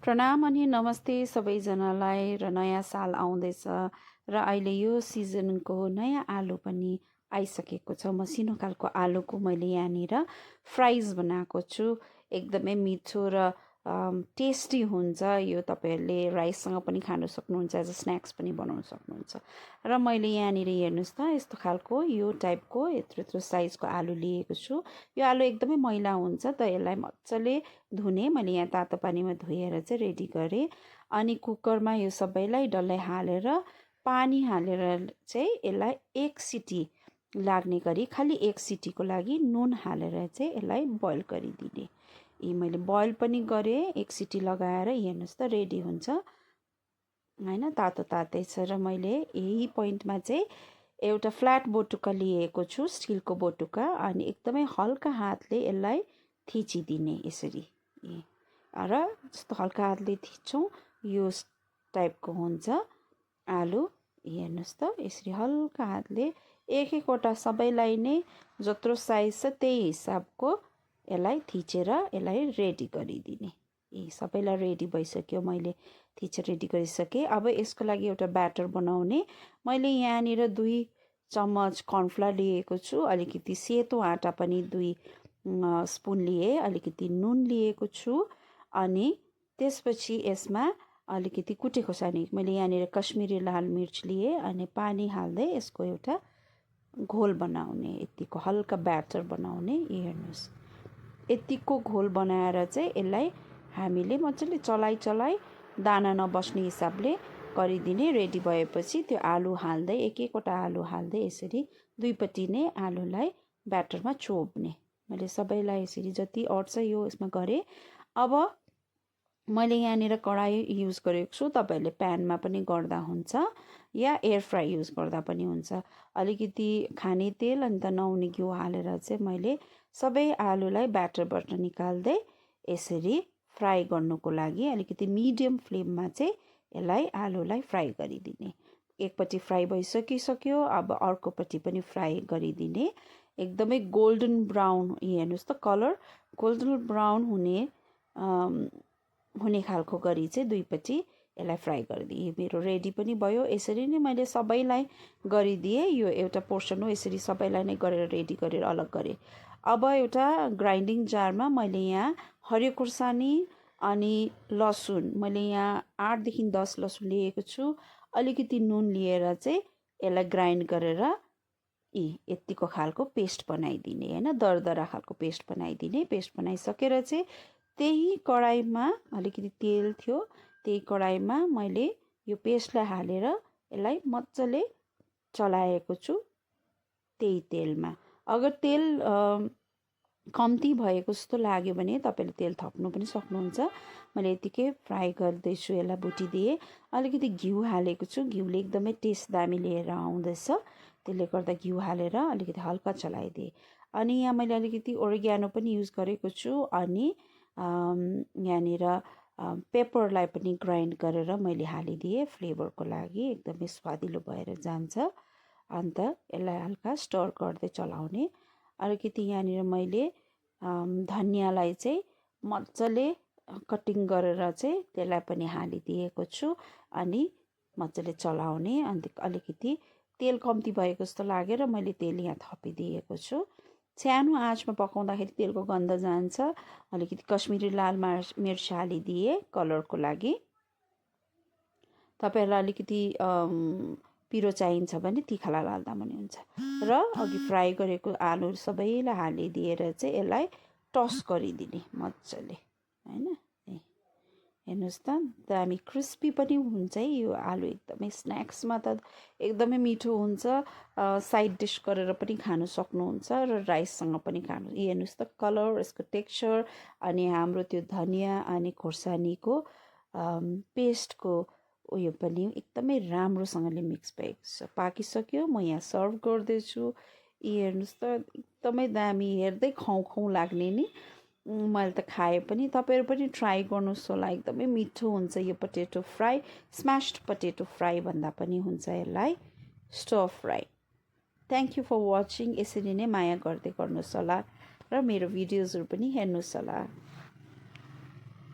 प्रणाम अनि नमस्ते सबैजनालाई र नयाँ साल आउँदैछ र अहिले यो सिजनको नयाँ आलु पनि आइसकेको छ। मसिनो खालको आलुको मैले यहाँनिर फ्राइज बनाएको छु। एकदमै मिठो र टेस्टी हुन्छ। यो तपाईँहरूले राइससँग पनि खान सक्नुहुन्छ, एज अ स्न्याक्स पनि बनाउन सक्नुहुन्छ। र मैले यहाँनिर हेर्नुहोस् त, यस्तो खालको यो टाइपको यत्रो यत्रो साइजको आलु लिएको छु। यो आलु एकदमै मैला हुन्छ, त यसलाई मजाले धुने मैले यहाँ तातो पानीमा धोएर चाहिँ रेडी गरेँ। अनि कुकरमा यो सबैलाई डल्लै हालेर पानी हालेर चाहिँ यसलाई एक सिटी लाग्ने गरी, खालि एक सिटीको लागि नुन हालेर चाहिँ यसलाई बोइल गरिदिने। यी मैले बोइल पनि गरेँ, एक सिटी लगाएर। हेर्नुहोस् त, रेडी हुन्छ होइन, तातो तातै छ। र मैले यही पोइन्टमा चाहिँ एउटा फ्ल्याट बोटुका लिएको छु, स्टिलको बोटुका, अनि एकदमै हल्का हातले यसलाई थिचिदिने यसरी। र जस्तो हल्का हातले थिच्छौँ यो टाइपको हुन्छ आलु। हेर्नुहोस् त, यसरी हल्का हातले एक एकवटा सबैलाई नै जत्रो साइज छ त्यही हिसाबको यसलाई थिचेर यसलाई रेडी गरिदिने। यी सबैलाई रेडी भइसक्यो, मैले थिचेर रेडी गरिसकेँ। अब यसको लागि एउटा ब्याटर बनाउने। मैले यहाँनिर 2 चम्मच कर्नफ्लोर लिएको छु, अलिकति सेतो आँटा पनि 2 स्पुन लिए, अलिकति नुन लिएको छु, अनि त्यसपछि यसमा अलिकति कुटेको खोर्सानी, मैले यहाँनिर कश्मिरी लाल मिर्च लिए, अनि पानी हाल्दै यसको एउटा घोल बनाउने, यतिको हल्का ब्याटर बनाउने। हेर्नुहोस्, यतिको घोल बनाएर चाहिँ यसलाई हामीले मजाले चलाइ दाना नबस्ने हिसाबले गरिदिने। रेडी भएपछि त्यो आलु हाल्दै, एक एकवटा आलु हाल्दै यसरी दुईपट्टि नै आलुलाई ब्याटरमा चोप्ने। मैले सबैलाई यसरी जति अट्छ यो यसमा गरेँ। अब मैले यहाँनिर कराही युज गरेको छु, तपाईँहरूले प्यानमा पनि गर्दा हुन्छ या एयर फ्राई युज गर्दा पनि हुन्छ। अलिकति खाने तेल अनि त नुहाउने घिउ हालेर चाहिँ मैले सबै आलुलाई ब्याटरबाट निकाल्दै यसरी फ्राई गर्नुको लागि अलिकति मिडियम फ्लेममा चाहिँ यसलाई आलुलाई फ्राई गरिदिने। एकपट्टि फ्राई भइसकिसक्यो, अब अर्कोपट्टि पनि फ्राई गरिदिने। एकदमै गोल्डन ब्राउन, हेर्नुहोस् त कलर गोल्डन ब्राउन हुने खालको गरी चाहिँ दुईपट्टि यसलाई फ्राई गरिदिएँ। मेरो रेडी पनि भयो। यसरी नै मैले सबैलाई गरिदिएँ। यो एउटा पोर्सन हो, यसरी सबैलाई नै गरेर रेडी गरेर अलग गरेँ। अब एउटा ग्राइन्डिङ जारमा मैले यहाँ हरियो खुर्सानी अनि लसुन, मैले यहाँ 8 देखि 10 लसुन लिएको छु, अलिकति नुन लिएर चाहिँ यसलाई ग्राइन्ड गरेर यतिको खालको पेस्ट बनाइदिने, होइन, दरदरा खालको पेस्ट बनाइदिने। पेस्ट बनाइसकेर चाहिँ त्यही कराईमा अलिकति तेल थियो, त्यही कराईमा मैले यो पेस्टलाई हालेर यसलाई मजाले चलाएको छु त्यही तेलमा। अगर तेल कम्ती भएको जस्तो लाग्यो भने तपाईँले तेल थप्नु पनि सक्नुहुन्छ। मैले यतिकै फ्राई गर्दैछु, यसलाई भुटिदिएँ। अलिकति घिउ हालेको छु, घिउले एकदमै टेस्ट दामी लिएर आउँदैछ, त्यसले गर्दा घिउ हालेर अलिकति हल्का चलाइदिएँ। अनि यहाँ मैले अलिकति ओरिग्यानो पनि युज गरेको छु, अनि यहाँनिर पेपरलाई पनि ग्राइन्ड गरेर मैले हालिदिएँ फ्लेभरको लागि, एकदमै स्वादिलो भएर जान्छ। अन्त यसलाई हल्का स्टर गर्दै चलाउने। अलिकति यहाँनिर मैले धनियाँलाई चाहिँ मजाले कटिङ गरेर चाहिँ त्यसलाई पनि हालिदिएको छु, अनि मजाले चलाउने। अन्त अलिकति तेल कम्ती भएको जस्तो लागेर मैले तेल यहाँ थपिदिएको छु। सानो आँचमा पकाउँदाखेरि तेलको गन्ध जान्छ। अलिकति कश्मिरी लाल मिर्च हालिदिएँ कलरको लागि। तपाईँहरूलाई अलिकति पिरो चाहिन्छ भने तिखालाल हाल्दा पनि हुन्छ। र अघि फ्राई गरेको आलु सबैलाई हालिदिएर चाहिँ यसलाई टस गरिदिने मजाले, होइन। हेर्नुहोस् त, दामी क्रिस्पी पनि हुन्छ है यो आलु। एकदमै स्न्याक्समा त एकदमै मिठो हुन्छ। साइड डिस गरेर पनि खानु सक्नुहुन्छ र राइससँग पनि खानु। हेर्नुहोस् त कलर, यसको टेक्स्चर, अनि हाम्रो त्यो धनियाँ अनि खोर्सानीको पेस्टको उयो पनि एकदमै राम्रोसँगले मिक्स भएको छ। पाकिसक्यो, म यहाँ सर्भ गर्दैछु। हेर्नुहोस् त, एकदमै दामी, हेर्दै खाउँ लाग्ने नि। मैले त खाएँ पनि, तपाईँहरू पनि ट्राई गर्नुहोस् होला, एकदमै मिठो हुन्छ यो potato fry. Smashed potato fry भन्दा पनि हुन्छ यसलाई, stir fry. Thank you for watching. यसरी नै माया गर्दै गर्नुहोस् होला र मेरो भिडियोजहरू पनि हेर्नुहोस् होला।